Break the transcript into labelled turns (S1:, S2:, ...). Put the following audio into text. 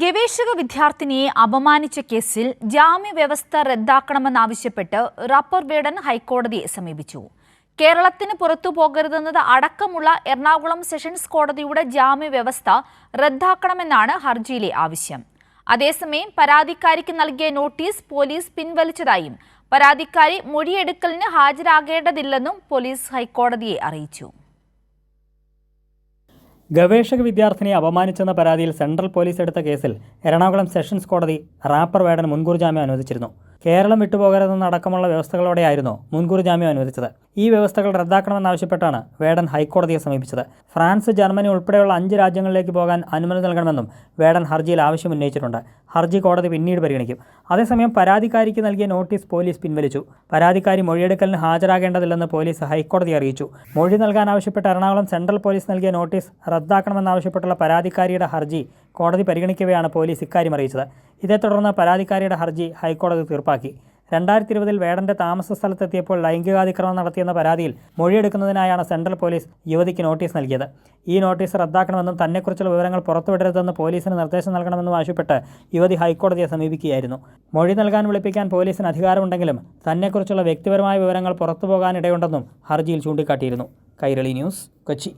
S1: ഗവേഷക വിദ്യാർത്ഥിനിയെ അപമാനിച്ച കേസിൽ ജാമ്യവ്യവസ്ഥ റദ്ദാക്കണമെന്നാവശ്യപ്പെട്ട് റബ്ബർ വേടൻ ഹൈക്കോടതിയെ സമീപിച്ചു. കേരളത്തിന് പുറത്തു പോകരുതെന്നത് അടക്കമുള്ള എറണാകുളം സെഷൻസ് കോടതിയുടെ ജാമ്യവ്യവസ്ഥ റദ്ദാക്കണമെന്നാണ് ഹർജിയിലെ ആവശ്യം. അതേസമയം പരാതിക്കാരിക്ക് നൽകിയ നോട്ടീസ് പോലീസ് പിൻവലിച്ചതായും പരാതിക്കാരി മൊഴിയെടുക്കലിന് ഹാജരാകേണ്ടതില്ലെന്നും പോലീസ് ഹൈക്കോടതിയെ അറിയിച്ചു.
S2: ഗവേഷക വിദ്യാർത്ഥിനിയെ അപമാനിച്ചെന്ന പരാതിയിൽ സെൻട്രൽ പോലീസ് എടുത്ത കേസിൽ എറണാകുളം സെഷൻസ് കോടതി റാപ്പർ വേടന് മുൻകൂർ ജാമ്യം അനുവദിച്ചിരുന്നു. കേരളം വിട്ടുപോകരുതെന്നടക്കമുള്ള വ്യവസ്ഥകളോടെയായിരുന്നു മുൻകൂർ ജാമ്യം അനുവദിച്ചത്. ഈ വ്യവസ്ഥകൾ റദ്ദാക്കണമെന്നാവശ്യപ്പെട്ടാണ് വേടൻ ഹൈക്കോടതിയെ സമീപിച്ചത്. ഫ്രാൻസ്, ജർമ്മനി ഉൾപ്പെടെയുള്ള 5 രാജ്യങ്ങളിലേക്ക് പോകാൻ അനുമതി നൽകണമെന്നും വേടൻ ഹർജിയിൽ ആവശ്യം ഉന്നയിച്ചിട്ടുണ്ട്. ഹർജി കോടതി പിന്നീട് പരിഗണിക്കും. അതേസമയം പരാതിക്കാരിക്ക് നൽകിയ നോട്ടീസ് പോലീസ് പിൻവലിച്ചു. പരാതിക്കാരി മൊഴിയെടുക്കലിന് ഹാജരാകേണ്ടതില്ലെന്ന് പോലീസ് ഹൈക്കോടതി അറിയിച്ചു. മൊഴി നൽകാനാവശ്യപ്പെട്ട് എറണാകുളം സെൻട്രൽ പോലീസ് നൽകിയ നോട്ടീസ് റദ്ദാക്കണമെന്നാവശ്യപ്പെട്ടുള്ള പരാതിക്കാരിയുടെ ഹർജി കോടതി പരിഗണിക്കവെയാണ് പോലീസ് ഇക്കാര്യം അറിയിച്ചത്. ഇതേ തുടർന്ന് പരാതിക്കാരിയുടെ ഹർജി ഹൈക്കോടതി തീർപ്പാക്കി. 2020 വേടന്റെ താമസ സ്ഥലത്തെത്തിയപ്പോൾ ലൈംഗികാതിക്രമം നടത്തിയെന്ന പരാതിയിൽ മൊഴിയെടുക്കുന്നതിനായാണ് സെൻട്രൽ പോലീസ് യുവതിക്ക് നോട്ടീസ് നൽകിയത്. ഈ നോട്ടീസ് റദ്ദാക്കണമെന്നും തന്നെക്കുറിച്ചുള്ള വിവരങ്ങൾ പുറത്തുവിടരുതെന്ന് പോലീസിന് നിർദ്ദേശം നൽകണമെന്നും ആവശ്യപ്പെട്ട് യുവതി ഹൈക്കോടതിയെ സമീപിക്കുകയായിരുന്നു. മൊഴി നൽകാൻ വിളിപ്പിക്കാൻ പോലീസിന് അധികാരമുണ്ടെങ്കിലും തന്നെക്കുറിച്ചുള്ള വ്യക്തിപരമായ വിവരങ്ങൾ പുറത്തുപോകാനിടയുണ്ടെന്നും ഹർജിയിൽ ചൂണ്ടിക്കാട്ടിയിരുന്നു. കൈരളി ന്യൂസ്, കൊച്ചി.